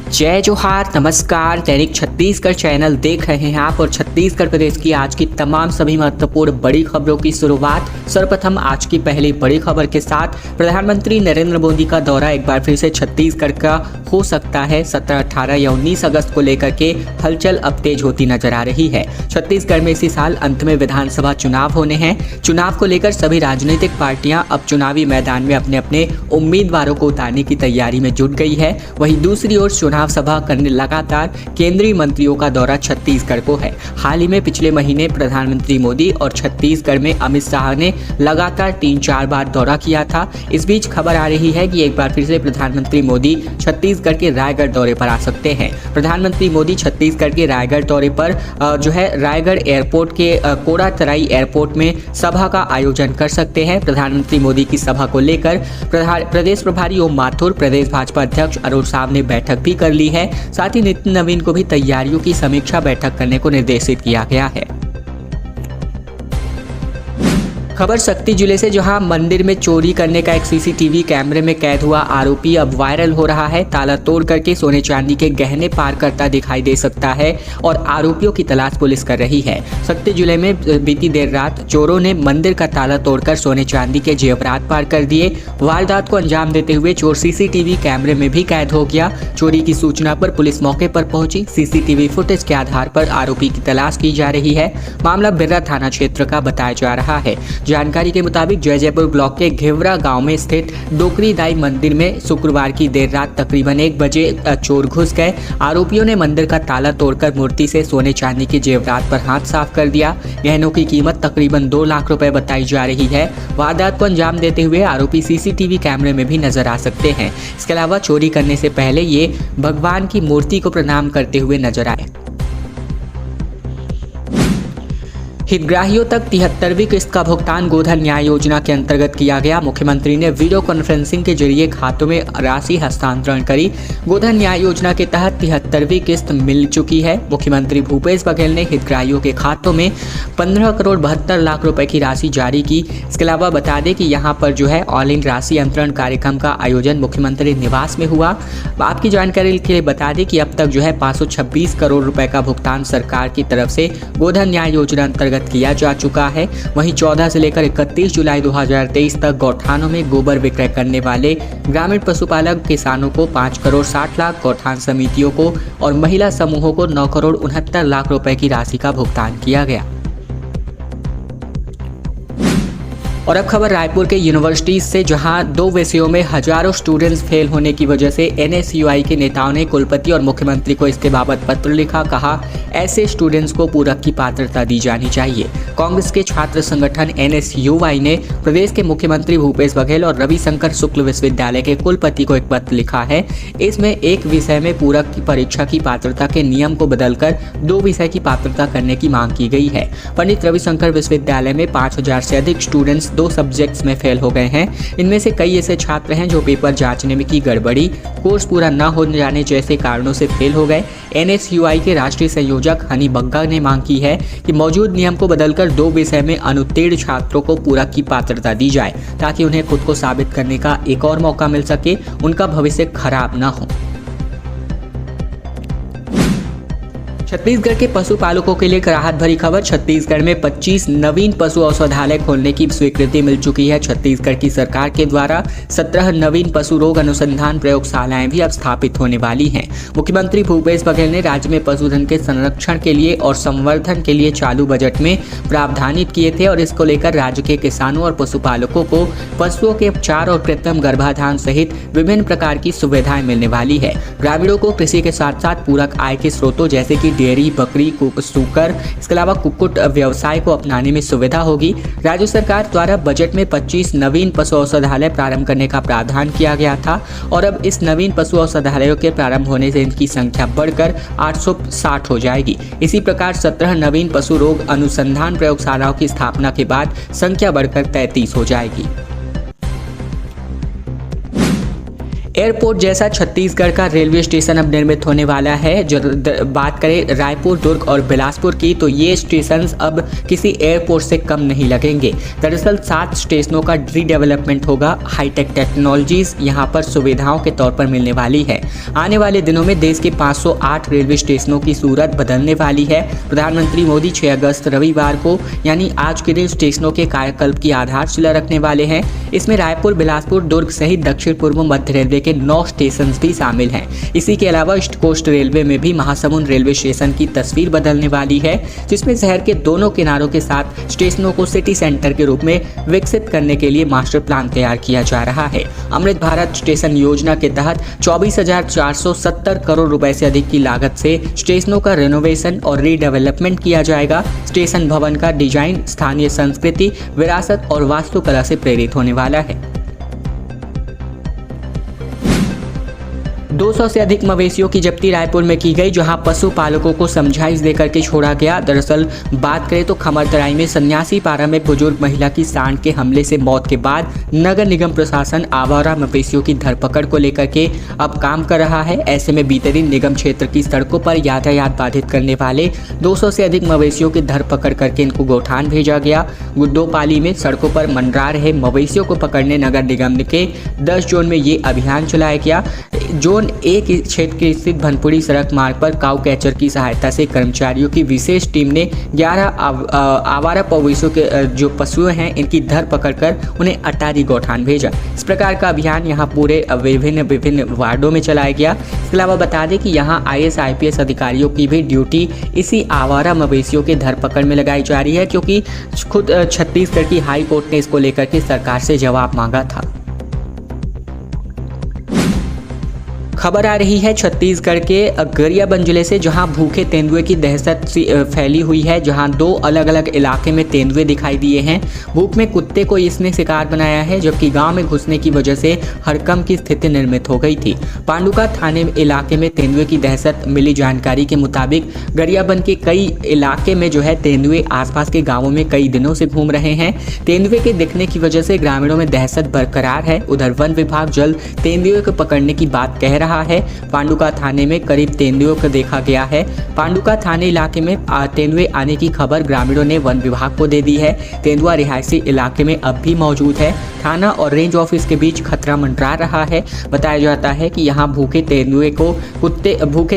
जय जोहार, नमस्कार। दैनिक छत्तीसगढ़ चैनल देख रहे हैं आप और छत्तीसगढ़ प्रदेश की आज की तमाम सभी महत्वपूर्ण बड़ी खबरों की शुरुआत सर्वप्रथम आज की पहली बड़ी खबर के साथ। प्रधानमंत्री नरेंद्र मोदी का दौरा एक बार फिर से छत्तीसगढ़ का हो सकता है। 17, 18 या 19 अगस्त को लेकर के हलचल अब तेज होती नजर आ रही है। छत्तीसगढ़ में इसी साल अंत में विधानसभा चुनाव होने हैं। चुनाव को लेकर सभी राजनीतिक पार्टियां अब चुनावी मैदान में अपने अपने उम्मीदवारों को उतारने की तैयारी में जुट गई है। वहीं दूसरी ओर चुनाव सभा करने लगातार केंद्रीय मंत्रियों का दौरा छत्तीसगढ़ को है। हाल ही में पिछले महीने प्रधानमंत्री मोदी और छत्तीसगढ़ में अमित शाह ने लगातार 3-4 बार दौरा किया था। इस बीच खबर आ रही है कि एक बार फिर से प्रधानमंत्री मोदी छत्तीसगढ़ के रायगढ़ दौरे पर आ सकते हैं। प्रधानमंत्री मोदी छत्तीसगढ़ के रायगढ़ दौरे पर रायगढ़ एयरपोर्ट के कोड़ातराई एयरपोर्ट में सभा का आयोजन कर सकते हैं। प्रधानमंत्री मोदी की सभा को लेकर प्रदेश प्रभारी ओम माथुर, प्रदेश भाजपा अध्यक्ष अरुण साव ने बैठक भी कर ली है। साथ ही नितिन नवीन को भी तैयारियों की समीक्षा बैठक करने को निर्देशित किया गया है। खबर शक्ति जिले से, जहां मंदिर में चोरी करने का एक सीसीटीवी कैमरे में कैद हुआ आरोपी अब वायरल हो रहा है। ताला तोड़ करके सोने चांदी के गहने पार करता दिखाई दे सकता है और आरोपियों की तलाश पुलिस कर रही है। शक्ति जिले में बीती देर रात चोरों ने मंदिर का ताला तोड़कर सोने चांदी के जेवरात पार कर दिए। वारदात को अंजाम देते हुए चोर सीसीटीवी कैमरे में भी कैद हो गया। चोरी की सूचना पर पुलिस मौके पर पहुंची। सीसीटीवी फुटेज के आधार पर आरोपी की तलाश की जा रही है। मामला बिर्रा थाना क्षेत्र का बताया जा रहा है। जानकारी के मुताबिक जयजयपुर ब्लॉक के घेवरा गांव में स्थित डोकरी दाई मंदिर में शुक्रवार की देर रात तकरीबन 1 बजे चोर घुस गए। आरोपियों ने मंदिर का ताला तोड़कर मूर्ति से सोने चांदी के जेवरात पर हाथ साफ कर दिया। गहनों की कीमत तकरीबन 2 लाख रुपए बताई जा रही है। वारदात को अंजाम देते हुए आरोपी सीसीटीवी कैमरे में भी नजर आ सकते हैं। इसके अलावा चोरी करने से पहले ये भगवान की मूर्ति को प्रणाम करते हुए नजर आए। हितग्राहियों तक 73वीं किस्त का भुगतान गोधन न्याय योजना के अंतर्गत किया गया। मुख्यमंत्री ने वीडियो कॉन्फ्रेंसिंग के जरिए खातों में राशि हस्तांतरण करी। गोधन न्याय योजना के तहत 73वीं किस्त मिल चुकी है। मुख्यमंत्री भूपेश बघेल ने हितग्राहियों के खातों में 15 करोड़ 72 लाख रुपए की राशि जारी की। इसके अलावा बता दें कि यहाँ पर ऑल इन राशि अंतरण कार्यक्रम का आयोजन मुख्यमंत्री निवास में हुआ। आपकी जानकारी के लिए बता दें कि अब तक 526 करोड़ रुपए का भुगतान सरकार की तरफ से गोधन न्याय योजना अंतर्गत किया जा चुका है। वहीं 14 से लेकर 31 जुलाई 2023 तक गौठानों में गोबर विक्रय करने वाले ग्रामीण पशुपालक किसानों को 5 करोड़ 60 लाख, गौठान समितियों को और महिला समूहों को 9 करोड़ 69 लाख रुपए की राशि का भुगतान किया गया। और अब खबर रायपुर के यूनिवर्सिटीज से, जहां 2 विषयों में हजारों स्टूडेंट्स फेल होने की वजह से एनएसयूआई के नेताओं ने कुलपति और मुख्यमंत्री को इसके बाबत पत्र लिखा। कहा ऐसे स्टूडेंट्स को पूरक की पात्रता दी जानी चाहिए। कांग्रेस के छात्र संगठन एनएसयूआई ने प्रदेश के मुख्यमंत्री भूपेश बघेल और रविशंकर शुक्ल विश्वविद्यालय के कुलपति को एक पत्र लिखा है। इसमें एक विषय में पूरक की परीक्षा की पात्रता के नियम को बदलकर 2 विषय की पात्रता करने की मांग की गई है। पंडित रविशंकर विश्वविद्यालय में 5000 से अधिक स्टूडेंट्स 2 सब्जेक्ट्स में फेल हो गए हैं। इनमें से कई ऐसे छात्र हैं जो पेपर जांचने में की गड़बड़ी, कोर्स पूरा न हो जाने जैसे कारणों से फेल हो गए। एनएसयूआई के राष्ट्रीय संयोजक हनी बग्गा ने मांग की है कि मौजूद नियम को बदलकर 2 विषय में अनुत्तीर्ण छात्रों को पूरक की पात्रता दी जाए, ताकि उन्हें खुद को साबित करने का एक और मौका मिल सके, उनका भविष्य खराब न हो। छत्तीसगढ़ के पशुपालकों के लिए राहत भरी खबर। छत्तीसगढ़ में 25 नवीन पशु औषधालय खोलने की स्वीकृति मिल चुकी है। छत्तीसगढ़ की सरकार के द्वारा 17 नवीन पशु रोग अनुसंधान प्रयोगशालाएं भी अब स्थापित होने वाली हैं। मुख्यमंत्री भूपेश बघेल ने राज्य में पशुधन के संरक्षण के लिए और संवर्धन के लिए चालू बजट में प्रावधानित किए थे और इसको लेकर राज्य के किसानों और पशुपालकों को पशुओं के उपचार और कृत्रिम गर्भाधान सहित विभिन्न प्रकार की सुविधाएं मिलने वाली है। ग्रामीणों को कृषि के साथ साथ पूरक आय के स्रोतों जैसे कि डेयरी, बकरी, सूकर, इसके अलावा कुक्कुट व्यवसाय को अपनाने में सुविधा होगी। राज्य सरकार द्वारा बजट में 25 नवीन पशु औषधालय प्रारंभ करने का प्रावधान किया गया था और अब इस नवीन पशु औषधालयों के प्रारंभ होने से इनकी संख्या बढ़कर 860 हो जाएगी। इसी प्रकार 17 नवीन पशु रोग अनुसंधान प्रयोगशालाओं की स्थापना के बाद संख्या बढ़कर 33 हो जाएगी। एयरपोर्ट जैसा छत्तीसगढ़ का रेलवे स्टेशन अब निर्मित होने वाला है। जो बात करें रायपुर, दुर्ग और बिलासपुर की, तो ये स्टेशन अब किसी एयरपोर्ट से कम नहीं लगेंगे। दरअसल 7 स्टेशनों का रीडेवलपमेंट होगा। हाईटेक टेक्नोलॉजीज यहाँ पर सुविधाओं के तौर पर मिलने वाली है। आने वाले दिनों में देश के 508 रेलवे स्टेशनों की सूरत बदलने वाली है। प्रधानमंत्री मोदी 6 अगस्त रविवार को यानी आज के दिन स्टेशनों के कायाकल्प की आधारशिला रखने वाले हैं। इसमें रायपुर, बिलासपुर, दुर्ग सहित दक्षिण पूर्व मध्य रेलवे के 9 स्टेशन भी शामिल हैं। इसी के अलावा ईस्ट कोस्ट रेलवे में भी महासमुंद रेलवे स्टेशन की तस्वीर बदलने वाली है, जिसमें शहर के दोनों किनारों के साथ स्टेशनों को सिटी सेंटर के रूप में विकसित करने के लिए मास्टर प्लान तैयार किया जा रहा है। अमृत भारत स्टेशन योजना के तहत 24,470 करोड़ रुपए से अधिक की लागत से स्टेशनों का रेनोवेशन और रीडेवलपमेंट किया जाएगा। स्टेशन भवन का डिजाइन स्थानीय संस्कृति, विरासत और वास्तुकला से प्रेरित होने वाला है। 200 से अधिक मवेशियों की जब्ती रायपुर में की गई, जहां पशुपालकों को समझाइश देकर के छोड़ा गया। दरअसल बात करें तो खमरतराई में सन्यासी पारा में बुजुर्ग महिला की सांड के हमले से मौत के बाद नगर निगम प्रशासन आवारा मवेशियों की धरपकड़ को लेकर के अब काम कर रहा है। ऐसे में बीते दिन निगम क्षेत्र की सड़कों पर यातायात बाधित करने वाले 200 से अधिक मवेशियों की धरपकड़ करके इनको गौठान भेजा गया। गुद्दोपाली में सड़कों पर मंडरा रहे मवेशियों को पकड़ने नगर निगम के 10 जोन में ये अभियान चलाया गया। जोन 1 क्षेत्र के स्थित भनपुरी सड़क मार्ग पर काऊ कैचर की सहायता से कर्मचारियों की विशेष टीम ने 11 आवारा मवेशियों के जो पशु हैं इनकी धरपकड़ कर उन्हें अटारी गौठान भेजा। इस प्रकार का अभियान यहाँ पूरे विभिन्न वार्डों में चलाया गया। इसके अलावा बता दें कि यहाँ IAS IPS अधिकारियों की भी ड्यूटी इसी आवारा मवेशियों के धरपकड़ में लगाई जा रही है, क्योंकि खुद छत्तीसगढ़ की हाई कोर्ट ने इसको लेकर के सरकार से जवाब मांगा था। खबर आ रही है छत्तीसगढ़ के गरियाबंद जिले से, जहां भूखे तेंदुए की दहशत फैली हुई है। जहां 2 अलग अलग इलाके में तेंदुए दिखाई दिए हैं। भूख में कुत्ते को इसने शिकार बनाया है, जबकि गांव में घुसने की वजह से हड़कंप की स्थिति निर्मित हो गई थी। पांडुका थाने इलाके में तेंदुए की दहशत मिली जानकारी के मुताबिक गरियाबंद के कई इलाके में जो है तेंदुए आसपास के गाँवों में कई दिनों से घूम रहे हैं। तेंदुए के दिखने की वजह से ग्रामीणों में दहशत बरकरार है। उधर वन विभाग जल्द तेंदुए को पकड़ने की बात कह रहा है। पांडुका थाने में करीब तेंदुओं को देखा गया है। पांडुका थाने इलाके में तेंदुए आने की खबर ग्रामीणों ने वन विभाग को दे दी है। तेंदुआ रिहायशी इलाके में अब भी मौजूद है। थाना और रेंज ऑफिस के बीच खतरा मंडरा रहा है। बताया जाता है कि यहाँ भूखे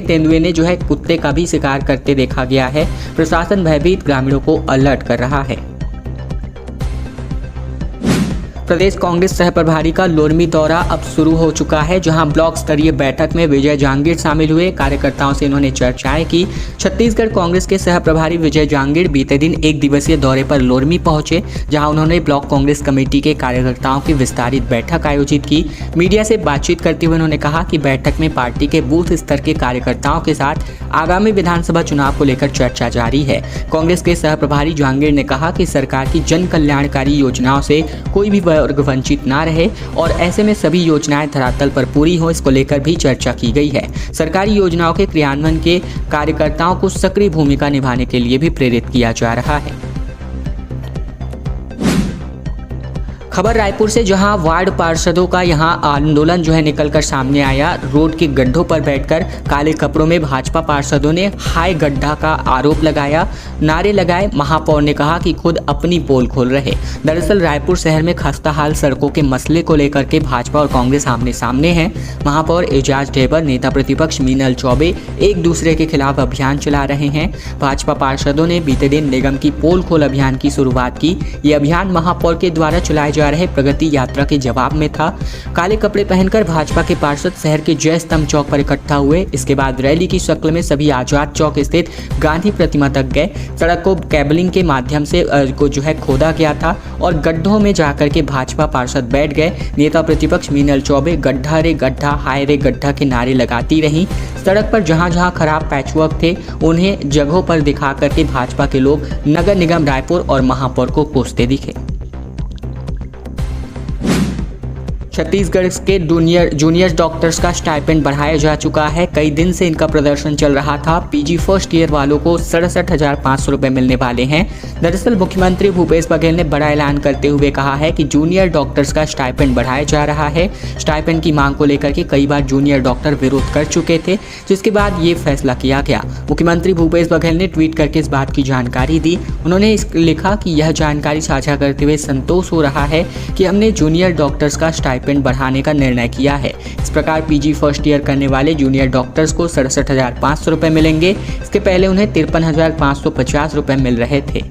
तेंदुए ने जो है कुत्ते का भी शिकार करते देखा गया है। प्रशासन भयभीत ग्रामीणों को अलर्ट कर रहा है। प्रदेश कांग्रेस सह प्रभारी का लोरमी दौरा अब शुरू हो चुका है, जहां ब्लॉक स्तरीय बैठक में विजय जांगीर शामिल हुए। कार्यकर्ताओं से इन्होंने चर्चाएं की। छत्तीसगढ़ कांग्रेस के सह प्रभारी विजय जांगीर बीते दिन 1 दिवसीय दौरे पर लोरमी पहुंचे, जहां उन्होंने ब्लॉक कांग्रेस कमेटी के कार्यकर्ताओं की विस्तारित बैठक आयोजित की। मीडिया से बातचीत करते हुए उन्होंने कहा कि बैठक में पार्टी के बूथ स्तर के कार्यकर्ताओं के साथ आगामी विधानसभा चुनाव को लेकर चर्चा जारी है। कांग्रेस के सह प्रभारी जांगीर ने कहा कि सरकार की जन कल्याणकारी योजनाओं से कोई भी वर्ग वंचित ना रहे और ऐसे में सभी योजनाएं धरातल पर पूरी हो, इसको लेकर भी चर्चा की गई है। सरकारी योजनाओं के क्रियान्वयन के कार्यकर्ताओं को सक्रिय भूमिका निभाने के लिए भी प्रेरित किया जा रहा है। खबर रायपुर से, जहां वार्ड पार्षदों का यहां आंदोलन जो है निकलकर सामने आया। रोड के गड्ढों पर बैठकर काले कपड़ों में भाजपा पार्षदों ने हाय गड्ढा का आरोप लगाया, नारे लगाए। महापौर ने कहा कि खुद अपनी पोल खोल रहे। दरअसल रायपुर शहर में खस्ताहाल सड़कों के मसले को लेकर के भाजपा और कांग्रेस आमने सामने हैं। महापौर एजाज ढेबर, नेता प्रतिपक्ष मीनल चौबे एक दूसरे के खिलाफ अभियान चला रहे हैं। भाजपा पार्षदों ने बीते दिन निगम की पोल खोल अभियान की शुरुआत की। ये अभियान महापौर के द्वारा चलाए जा रहे प्रगति यात्रा के जवाब में था। काले कपड़े पहनकर भाजपा के पार्षद शहर के जय स्तंभ चौक पर इकट्ठा हुए। इसके बाद रैली की शक्ल में सभी आजाद चौक स्थित गांधी प्रतिमा तक गए। सड़क को केबलिंग के माध्यम से जो है खोदा गया था और गड्ढों में जाकर के भाजपा पार्षद बैठ गए। नेता प्रतिपक्ष मीनल चौबे गड्ढा रे गड्ढा, हाय रे गड्ढा के नारे लगाती रहीं। सड़क पर जहां जहां खराब पैचवर्क थे उन्हें जगहों पर दिखा करके भाजपा के लोग नगर निगम रायपुर और महापौर को कोसते दिखे। छत्तीसगढ़ के जूनियर डॉक्टर्स का स्टाइपेंड बढ़ाया जा चुका है। कई दिन से इनका प्रदर्शन चल रहा था। पीजी फर्स्ट ईयर वालों को 67,500 रुपये मिलने वाले हैं। दरअसल मुख्यमंत्री भूपेश बघेल ने बड़ा ऐलान करते हुए कहा है कि जूनियर डॉक्टर्स का स्टाइपेंड बढ़ाया जा रहा है। स्टाइपेंड की मांग को लेकर के कई बार जूनियर डॉक्टर विरोध कर चुके थे, जिसके बाद ये फैसला किया गया। मुख्यमंत्री भूपेश बघेल ने ट्वीट करके इस बात की जानकारी दी। उन्होंने लिखा कि यह जानकारी साझा करते हुए संतोष हो रहा है कि हमने जूनियर डॉक्टर्स का स्टाइपेंड बढ़ाने का निर्णय किया है। इस प्रकार पीजी फर्स्ट ईयर करने वाले जूनियर डॉक्टर्स को 67,500 रुपये मिलेंगे। इसके पहले उन्हें 53,550 रुपये मिल रहे थे।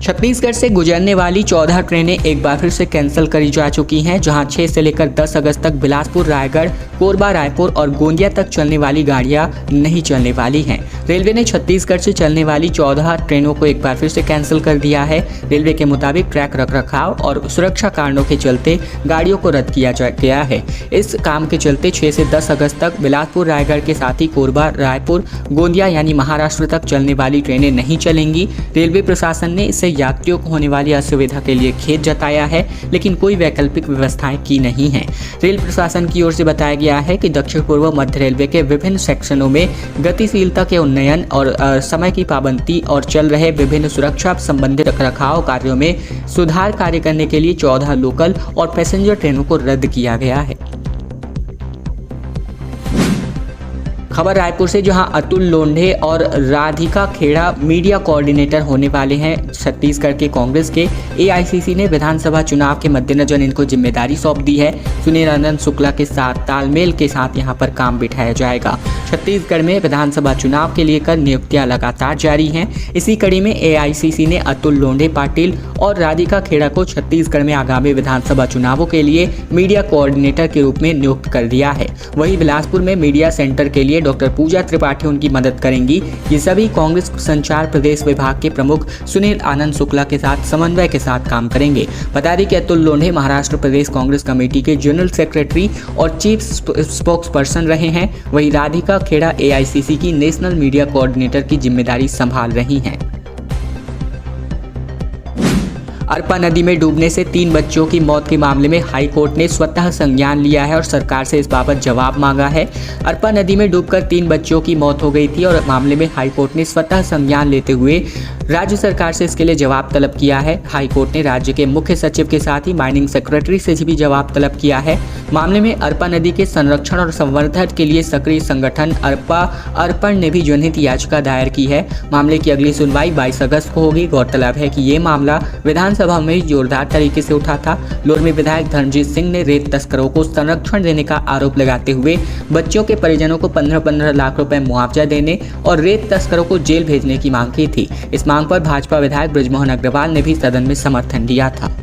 छत्तीसगढ़ से गुजरने वाली 14 ट्रेनें एक बार फिर से कैंसिल करी जा चुकी हैं, जहां 6 से लेकर 10 अगस्त तक बिलासपुर, रायगढ़, कोरबा, रायपुर और गोंदिया तक चलने वाली गाड़ियां नहीं चलने वाली हैं। रेलवे ने छत्तीसगढ़ से चलने वाली 14 ट्रेनों को एक बार फिर से कैंसिल कर दिया है। रेलवे के मुताबिक ट्रैक रखरखाव और सुरक्षा कारणों के चलते गाड़ियों को रद्द किया गया है। इस काम के चलते 6 से 10 अगस्त तक बिलासपुर, रायगढ़ के साथ ही कोरबा, रायपुर, गोंदिया यानी महाराष्ट्र तक चलने वाली ट्रेनें नहीं चलेंगी। रेलवे प्रशासन ने इससे यात्रियों को होने वाली असुविधा के लिए खेद जताया है, लेकिन कोई वैकल्पिक व्यवस्थाएं की नहीं है। रेल प्रशासन की ओर से बताया गया है कि दक्षिण पूर्व मध्य रेलवे के विभिन्न सेक्शनों में गतिशीलता के उन्नयन और समय की पाबंदी और चल रहे विभिन्न सुरक्षा संबंधित रखरखाव कार्यों में सुधार कार्य करने के लिए 14 लोकल और पैसेंजर ट्रेनों को रद्द किया गया है। खबर रायपुर से, जहां अतुल लोंढे और राधिका खेड़ा मीडिया कोऑर्डिनेटर होने वाले हैं। छत्तीसगढ़ के कांग्रेस के एआईसीसी ने विधानसभा चुनाव के मद्देनजर इनको जिम्मेदारी सौंप दी है। सुनील आनंद शुक्ला के साथ तालमेल के साथ यहां पर काम बिठाया जाएगा। छत्तीसगढ़ में विधानसभा चुनाव के लेकर नियुक्तियां लगातार जारी हैं। इसी कड़ी में एआईसीसी ने अतुल लोंढे पाटिल और राधिका खेड़ा को छत्तीसगढ़ में आगामी विधानसभा चुनावों के लिए मीडिया कोऑर्डिनेटर के रूप में नियुक्त कर दिया है। वहीं बिलासपुर में मीडिया सेंटर के लिए डॉक्टर पूजा त्रिपाठी उनकी मदद करेंगी। ये सभी कांग्रेस संचार प्रदेश विभाग के प्रमुख सुनील आनंद शुक्ला के साथ समन्वय के साथ काम करेंगे। बता दें कि अतुल लोंढे महाराष्ट्र प्रदेश कांग्रेस कमेटी के जनरल सेक्रेटरी और चीफ स्पोक्स पर्सन रहे हैं। वहीं राधिका खेड़ा एआईसीसी की नेशनल मीडिया कोऑर्डिनेटर की जिम्मेदारी संभाल रही हैं। अरपा नदी में डूबने से 3 बच्चों की मौत के मामले में हाई कोर्ट ने स्वतः संज्ञान लिया है और सरकार से इस बाबत जवाब मांगा है। अरपा नदी में डूबकर 3 बच्चों की मौत हो गई थी और मामले में हाई कोर्ट ने स्वतः संज्ञान लेते हुए राज्य सरकार से इसके लिए जवाब तलब किया है। हाई कोर्ट ने राज्य के मुख्य सचिव के साथ ही माइनिंग सेक्रेटरी से भी जवाब तलब किया है। मामले में अरपा नदी के संरक्षण और संवर्धन के लिए सक्रिय संगठन अरपा अर्पण ने भी जनहित याचिका दायर की है। मामले की अगली सुनवाई 22 अगस्त को होगी। गौरतलब है कि ये मामला विधानसभा में जोरदार तरीके से उठा था। लोरमी विधायक धर्मजीत सिंह ने रेत तस्करों को संरक्षण देने का आरोप लगाते हुए बच्चों के परिजनों को 15-15 लाख रुपए मुआवजा देने और रेत तस्करों को जेल भेजने की मांग की थी। इस मांग पर भाजपा विधायक बृजमोहन अग्रवाल ने भी सदन में समर्थन दिया था।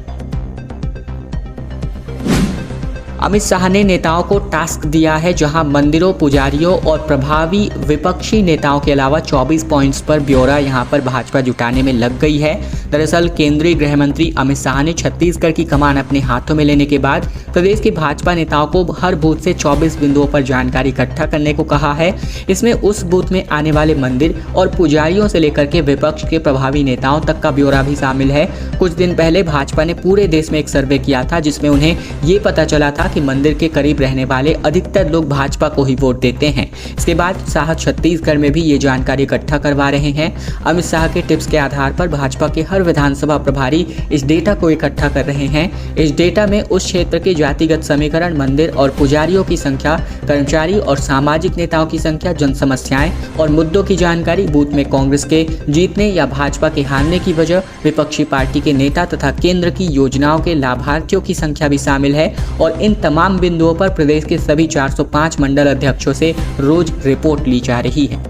अमित शाह ने नेताओं को टास्क दिया है, जहां मंदिरों, पुजारियों और प्रभावी विपक्षी नेताओं के अलावा 24 पॉइंट्स पर ब्यौरा यहां पर भाजपा जुटाने में लग गई है। दरअसल केंद्रीय गृह मंत्री अमित शाह ने छत्तीसगढ़ की कमान अपने हाथों में लेने के बाद प्रदेश के भाजपा नेताओं को हर बूथ से 24 बिंदुओं पर जानकारी इकट्ठा करने को कहा है। इसमें उस बूथ में आने वाले मंदिर और पुजारियों से लेकर के विपक्ष के प्रभावी नेताओं तक का ब्यौरा भी शामिल है। कुछ दिन पहले भाजपा ने पूरे देश में एक सर्वे किया था, जिसमें उन्हें ये पता चला था कि मंदिर के करीब रहने वाले अधिकतर लोग भाजपा को ही वोट देते हैं। इसके बाद शाह छत्तीसगढ़ में भी ये जानकारी इकट्ठा करवा रहे हैं। अमित शाह के टिप्स के आधार पर भाजपा के हर विधानसभा प्रभारी इस डेटा को इकट्ठा कर रहे हैं। इस डेटा में उस क्षेत्र के जातिगत समीकरण, मंदिर और पुजारियों की संख्या, कर्मचारी और सामाजिक नेताओं की संख्या, जन समस्याएं और मुद्दों की जानकारी, बूथ में कांग्रेस के जीतने या भाजपा के हारने की वजह, विपक्षी पार्टी के नेता तथा केंद्र की योजनाओं के लाभार्थियों की संख्या भी शामिल है। और इन तमाम बिंदुओं पर प्रदेश के सभी 405 मंडल अध्यक्षों से रोज रिपोर्ट ली जा रही है।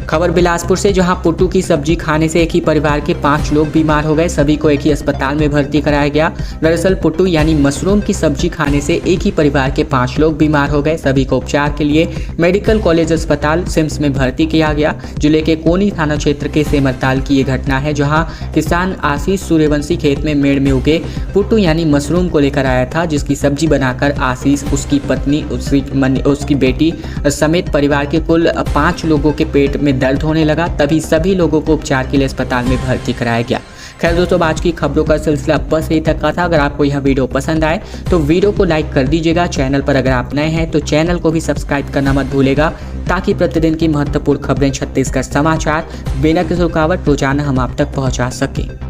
खबर बिलासपुर से, जहां पुट्टू की सब्जी खाने से एक ही परिवार के 5 लोग बीमार हो गए। सभी को एक ही अस्पताल में भर्ती कराया गया। दरअसल पुट्टू यानी मशरूम की सब्जी खाने से एक ही परिवार के 5 लोग बीमार हो गए। सभी को उपचार के लिए मेडिकल कॉलेज अस्पताल सिम्स में भर्ती किया गया। जिले के कोनी थाना क्षेत्र के सेमरताल की ये घटना है, जहाँ किसान आशीष सूर्यवंशी खेत में मेड़ में उगे पुट्टू यानी मशरूम को लेकर आया था, जिसकी सब्जी बनाकर आशीष, उसकी पत्नी, उसकी बेटी समेत परिवार के कुल 5 लोगों के पेट में में दर्द होने लगा, तभी सभी लोगों को उपचार के लिए अस्पताल में भर्ती कराया गया। खैर दोस्तों, आज की खबरों का सिलसिला बस यही तक का था। अगर आपको यह वीडियो पसंद आए तो वीडियो को लाइक कर दीजिएगा। चैनल पर अगर आप नए हैं तो चैनल को भी सब्सक्राइब करना मत भूलेगा, ताकि प्रतिदिन की महत्वपूर्ण खबरें छत्तीसगढ़ समाचार बिना किसी रुकावट रोजाना हम आप तक पहुंचा सकें।